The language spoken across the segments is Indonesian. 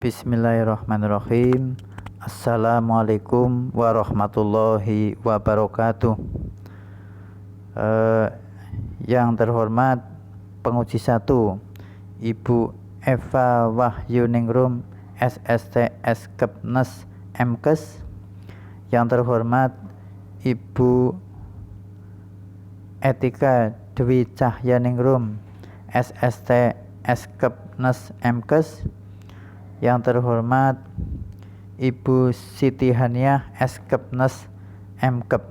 Bismillahirrahmanirrahim. Assalamualaikum warahmatullahi wabarakatuh. Yang terhormat penguji 1 Ibu Eva Wahyuningrum SST Eskepnes Mkes. Yang terhormat Ibu Etika Dwi Cahyaningrum SST Eskepnes Mkes. Yang terhormat Ibu Siti Haniah Eskepnes Mkep,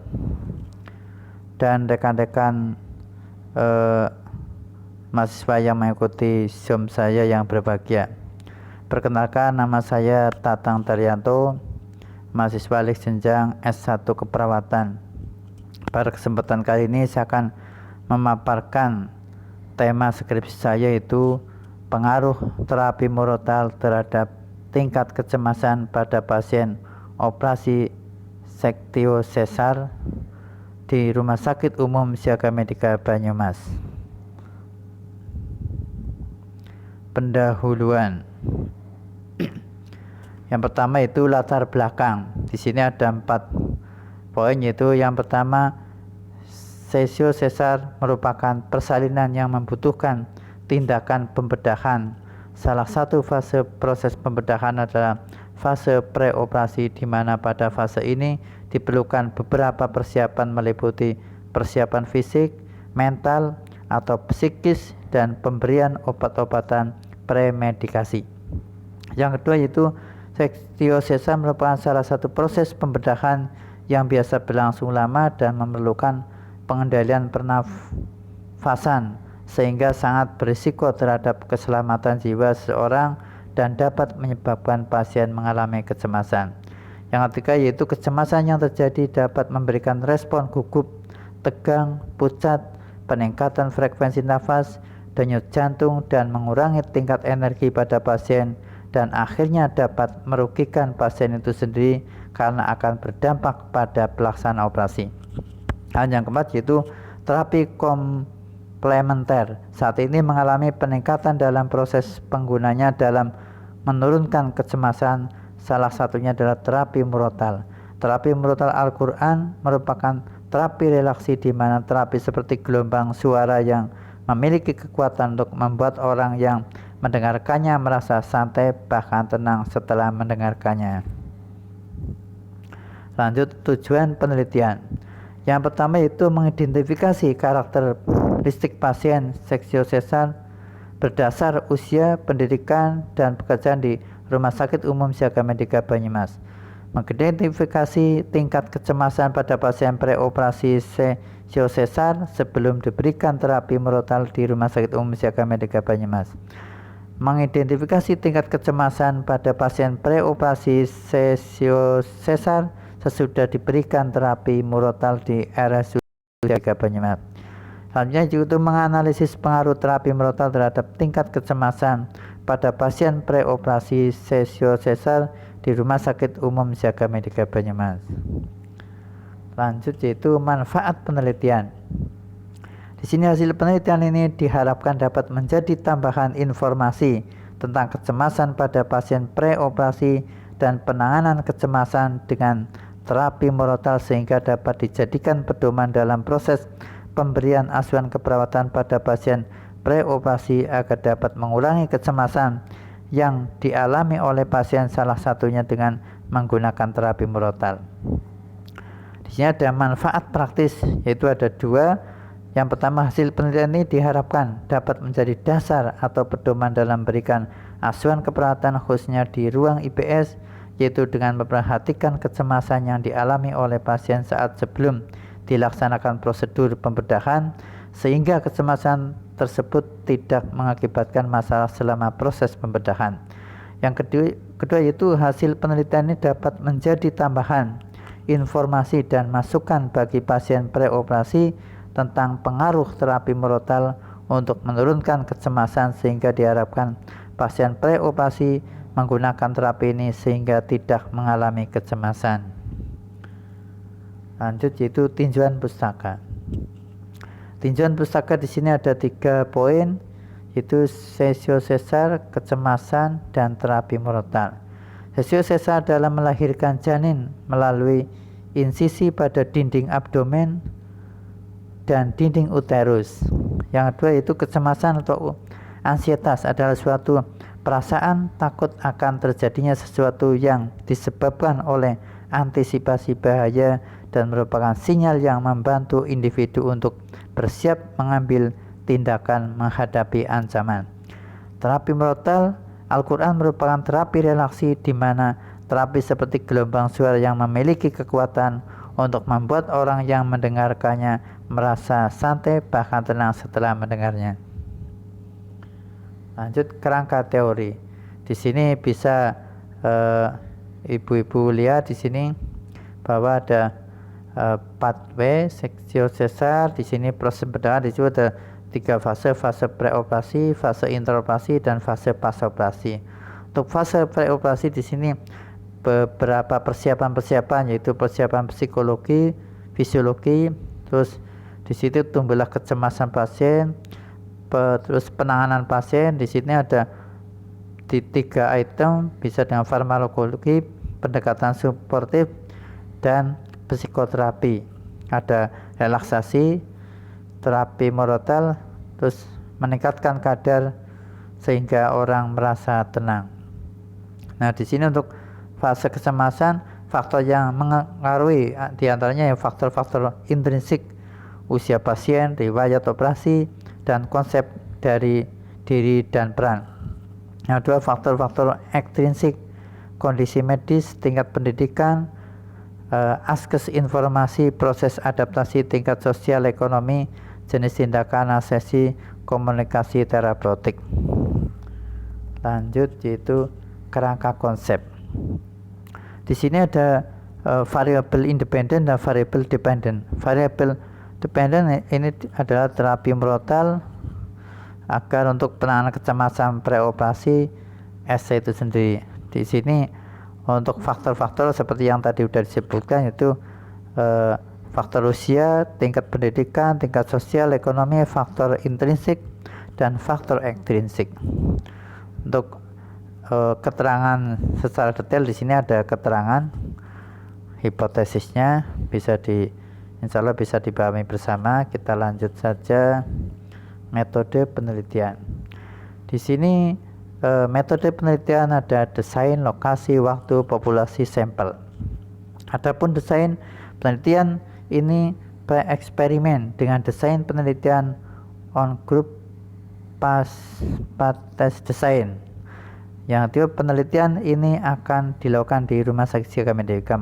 dan rekan-rekan mahasiswa yang mengikuti Zoom saya yang berbahagia. Perkenalkan, nama saya Tatang Daryanto, mahasiswa Lik Jenjang S1 Keperawatan. Pada kesempatan kali ini saya akan memaparkan tema skripsi saya, yaitu pengaruh terapi murotal terhadap tingkat kecemasan pada pasien operasi sektio sesar di Rumah Sakit Umum Siaga Medica Banyumas. Pendahuluan. Yang pertama itu latar belakang. Di sini ada 4 poin, yaitu yang pertama, sektio sesar merupakan persalinan yang membutuhkan tindakan pembedahan. Salah satu fase proses pembedahan adalah fase preoperasi, di mana pada fase ini diperlukan beberapa persiapan meliputi persiapan fisik, mental atau psikis, dan pemberian obat-obatan premedikasi. Yang kedua yaitu sektio sesar merupakan salah satu proses pembedahan yang biasa berlangsung lama dan memerlukan pengendalian pernafasan, sehingga sangat berisiko terhadap keselamatan jiwa seseorang dan dapat menyebabkan pasien mengalami kecemasan. Yang ketiga yaitu kecemasan yang terjadi dapat memberikan respon gugup, tegang, pucat, peningkatan frekuensi nafas, denyut jantung, dan mengurangi tingkat energi pada pasien, dan akhirnya dapat merugikan pasien itu sendiri karena akan berdampak pada pelaksanaan operasi. Dan yang keempat yaitu terapi komplementer saat ini mengalami peningkatan dalam proses penggunanya dalam menurunkan kecemasan. Salah satunya adalah terapi murotal. Terapi murotal Al-Quran merupakan terapi relaksi, di mana terapi seperti gelombang suara yang memiliki kekuatan untuk membuat orang yang mendengarkannya merasa santai bahkan tenang setelah mendengarkannya. Lanjut, tujuan penelitian. Yang pertama itu mengidentifikasi karakteristik pasien sektio sesar berdasar usia, pendidikan, dan pekerjaan di Rumah Sakit Umum Siaga Medica Banyumas. Mengidentifikasi tingkat kecemasan pada pasien preoperasi sektio sesar sebelum diberikan terapi murotal di Rumah Sakit Umum Siaga Medica Banyumas. Mengidentifikasi tingkat kecemasan pada pasien preoperasi sektio sesar sesudah diberikan terapi murotal di RSUD Siaga Banyumas. Selanjutnya yaitu menganalisis pengaruh terapi murotal terhadap tingkat kecemasan pada pasien preoperasi sektio sesar di Rumah Sakit Umum Siaga Medica Banyumas. Lanjut yaitu manfaat penelitian. Di sini hasil penelitian ini diharapkan dapat menjadi tambahan informasi tentang kecemasan pada pasien preoperasi dan penanganan kecemasan dengan terapi murotal, sehingga dapat dijadikan pedoman dalam proses pemberian asuhan keperawatan pada pasien preoperasi agar dapat mengurangi kecemasan yang dialami oleh pasien, salah satunya dengan menggunakan terapi murotal. Di sini ada manfaat praktis, yaitu ada 2. Yang pertama, hasil penelitian ini diharapkan dapat menjadi dasar atau pedoman dalam memberikan asuhan keperawatan khususnya di ruang IPS, yaitu dengan memperhatikan kecemasan yang dialami oleh pasien saat sebelum dilaksanakan prosedur pembedahan, sehingga kecemasan tersebut tidak mengakibatkan masalah selama proses pembedahan. Yang kedua yaitu hasil penelitian ini dapat menjadi tambahan informasi dan masukan bagi pasien preoperasi tentang pengaruh terapi murotal untuk menurunkan kecemasan, sehingga diharapkan pasien preoperasi menggunakan terapi ini sehingga tidak mengalami kecemasan. Lanjut yaitu tinjauan pustaka. Tinjauan pustaka di sini ada 3 poin, itu sesio sesar, kecemasan, dan terapi murotal. Sesio sesar dalam melahirkan janin melalui insisi pada dinding abdomen dan dinding uterus. Yang kedua itu kecemasan atau ansietas adalah suatu perasaan takut akan terjadinya sesuatu yang disebabkan oleh antisipasi bahaya dan merupakan sinyal yang membantu individu untuk bersiap mengambil tindakan menghadapi ancaman. Terapi murotal Al-Quran merupakan terapi relaksi di mana terapi seperti gelombang suara yang memiliki kekuatan untuk membuat orang yang mendengarkannya merasa santai bahkan tenang setelah mendengarnya. Lanjut kerangka teori. Di sini bisa ibu-ibu lihat di sini bahwa ada pathway seksio sesar. Di sini proses perdarahan. Di situ ada 3 fase: fase preoperasi, fase interoperasi, dan fase pasoperasi. Untuk fase preoperasi di sini beberapa persiapan yaitu persiapan psikologi, fisiologi, terus di situ tumbuhlah kecemasan pasien, terus penanganan pasien. Di sini ada di 3 item, bisa dengan farmakologi, pendekatan suportif, dan psikoterapi. Ada relaksasi, terapi murotal, terus meningkatkan kadar sehingga orang merasa tenang. Nah, di sini untuk fase kecemasan, faktor yang mengaruhi diantaranya ya faktor-faktor intrinsik, usia pasien, riwayat operasi, dan konsep dari diri dan peran. Yang kedua faktor-faktor ekstrinsik, kondisi medis, tingkat pendidikan, akses informasi, proses adaptasi, tingkat sosial ekonomi, jenis tindakan, asesi, komunikasi terapeutik. Lanjut yaitu kerangka konsep. Di sini ada variabel independen dan variabel dependen. Variabel dependen ini adalah terapi murotal agar untuk penanganan kecemasan preoperasi SC itu sendiri. Di sini untuk faktor-faktor seperti yang tadi sudah disebutkan, yaitu faktor usia, tingkat pendidikan, tingkat sosial, ekonomi, faktor intrinsik, dan faktor ekstrinsik. Untuk keterangan secara detail di sini ada keterangan hipotesisnya, insya Allah bisa dipahami bersama. Kita lanjut saja metode penelitian. Di sini metode penelitian ada desain, lokasi, waktu, populasi, sampel. Adapun desain penelitian ini pre-eksperimen dengan desain penelitian on group test design. Yang kedua, penelitian ini akan dilakukan di Rumah Sakit Siaga Medika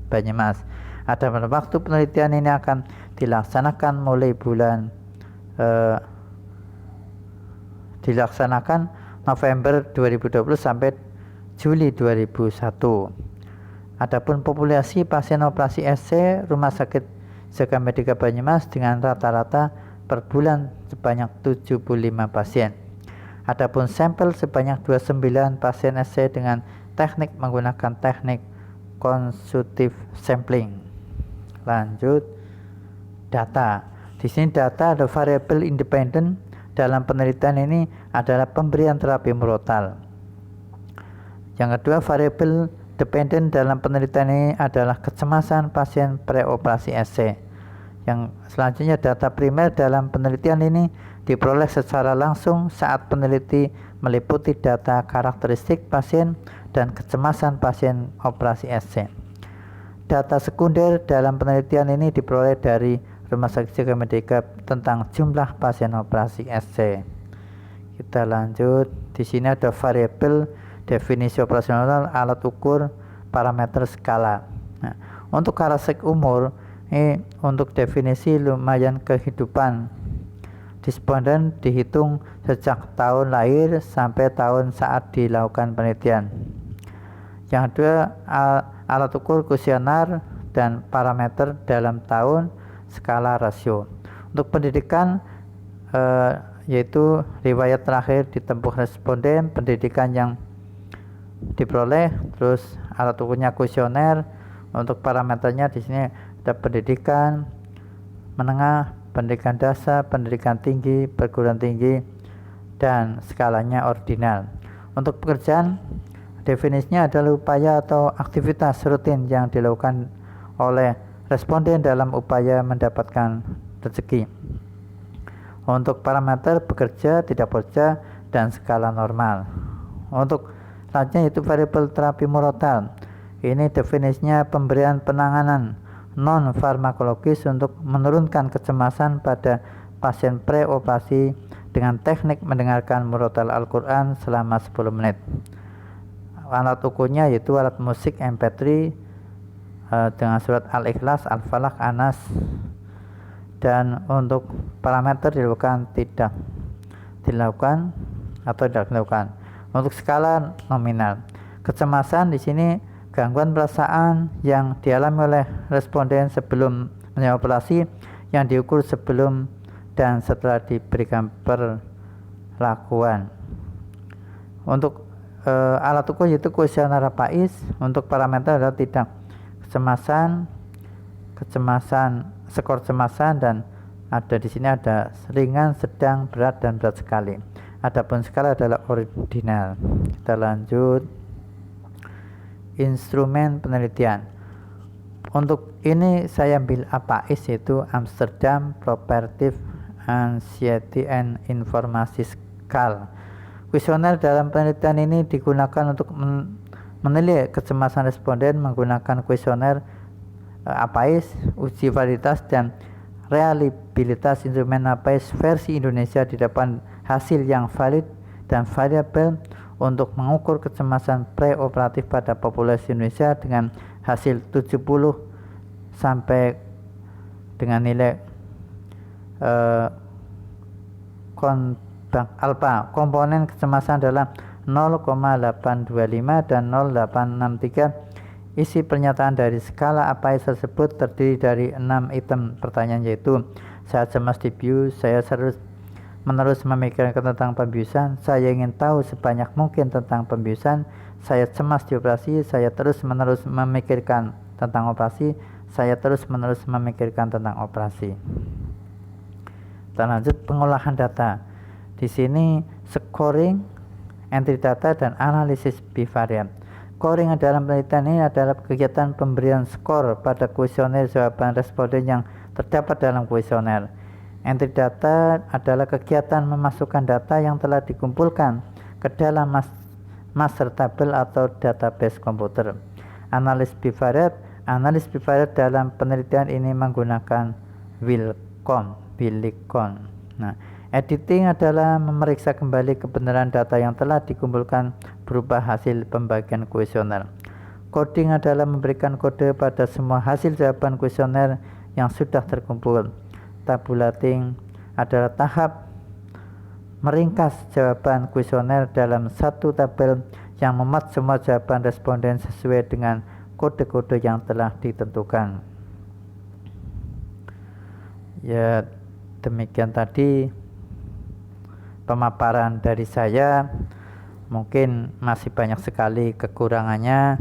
Banyumas. Adapun waktu penelitian ini akan dilaksanakan mulai November 2020 sampai Juli 2001. Adapun populasi pasien operasi SC Rumah Sakit Siaga Medika Banyumas dengan rata-rata per bulan sebanyak 75 pasien. Adapun sampel sebanyak 29 pasien SC dengan teknik menggunakan teknik konsultatif sampling. Lanjut data. Di sini data ada variabel independen dalam penelitian ini adalah pemberian terapi murotal. Yang kedua, variabel dependen dalam penelitian ini adalah kecemasan pasien preoperasi SC. Yang selanjutnya, data primer dalam penelitian ini diperoleh secara langsung saat peneliti meliputi data karakteristik pasien dan kecemasan pasien operasi SC. Data sekunder dalam penelitian ini diperoleh dari Rumah Sakit Siaga Medika tentang jumlah pasien operasi SC. Kita lanjut. Di sini ada variabel, definisi operasional, alat ukur, parameter skala. Nah, untuk karakteristik umur ini untuk definisi lumayan kehidupan responden dihitung sejak tahun lahir sampai tahun saat dilakukan penelitian. Yang kedua, alat ukur kuesioner dan parameter dalam tahun, skala rasio. Untuk pendidikan yaitu riwayat terakhir ditempuh responden, pendidikan yang diperoleh, terus alat ukurnya kuesioner. Untuk parameternya di sini ada pendidikan menengah, pendidikan dasar, pendidikan tinggi, perguruan tinggi, dan skalanya ordinal. Untuk pekerjaan, definisinya adalah upaya atau aktivitas rutin yang dilakukan oleh responden dalam upaya mendapatkan rezeki. Untuk parameter bekerja, tidak bekerja, dan skala normal. Untuk selanjutnya yaitu variabel terapi murotal. Ini definisinya pemberian penanganan non farmakologis untuk menurunkan kecemasan pada pasien preoperasi dengan teknik mendengarkan murotal Al-Quran selama 10 menit. Alat ukurnya yaitu alat musik MP3 dengan surat Al-Ikhlas, Al-Falaq, Anas. Dan untuk parameter tidak dilakukan. Untuk skala nominal, kecemasan di sini gangguan perasaan yang dialami oleh responden sebelum menjalani operasi yang diukur sebelum dan setelah diberikan perlakuan. Untuk alat ukur yaitu kuesioner Rapais. Untuk parameter adalah tidak kecemasan, skor kecemasan, dan ada di sini ada ringan, sedang, berat, dan berat sekali. Adapun skala adalah ordinal. Kita lanjut. Instrumen penelitian. Untuk ini saya ambil APAIS, yaitu Amsterdam Propertive Anxiety and Informasi Scale. Kuesioner dalam penelitian ini digunakan untuk menilai kecemasan responden menggunakan kuesioner APAIS, uji validitas dan reliabilitas instrumen APAIS versi Indonesia di depan hasil yang valid dan variabel untuk mengukur kecemasan preoperatif pada populasi Indonesia dengan hasil 70 sampai dengan nilai alfa. Komponen kecemasan adalah 0,825 dan 0,863. Isi pernyataan dari skala APAIS tersebut terdiri dari 6 item pertanyaan, yaitu saya cemas dibius, saya menerus memikirkan tentang pembiusan, saya ingin tahu sebanyak mungkin tentang pembiusan, saya cemas di operasi, saya terus-menerus memikirkan tentang operasi, saya terus-menerus memikirkan tentang operasi. Kita lanjut pengolahan data. Di sini scoring, entry data, dan analisis bivariat. Scoring dalam penelitian ini adalah kegiatan pemberian skor pada kuesioner jawaban responden yang terdapat dalam kuesioner. Entry data adalah kegiatan memasukkan data yang telah dikumpulkan ke dalam master table atau database komputer. Analis bivariat dalam penelitian ini menggunakan Wilcon. Nah, editing adalah memeriksa kembali kebenaran data yang telah dikumpulkan berupa hasil pembagian kuesioner. Coding adalah memberikan kode pada semua hasil jawaban kuesioner yang sudah terkumpul. Tabulating adalah tahap meringkas jawaban kuesioner dalam satu tabel yang memuat semua jawaban responden sesuai dengan kode-kode yang telah ditentukan. Ya, demikian tadi pemaparan dari saya. Mungkin masih banyak sekali kekurangannya,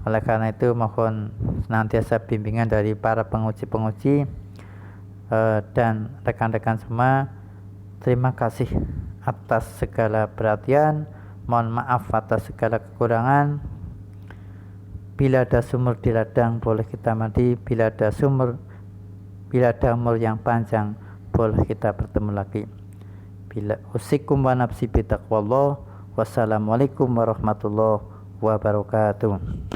oleh karena itu mohon senantiasa bimbingan dari para penguji dan rekan-rekan semua. Terima kasih atas segala perhatian, mohon maaf atas segala kekurangan. Bila ada sumur di ladang boleh kita mandi, bila ada umur yang panjang boleh kita bertemu lagi. Bila usikum wa nafsi bitaqwallah. Wassalamualaikum warahmatullahi wabarakatuh.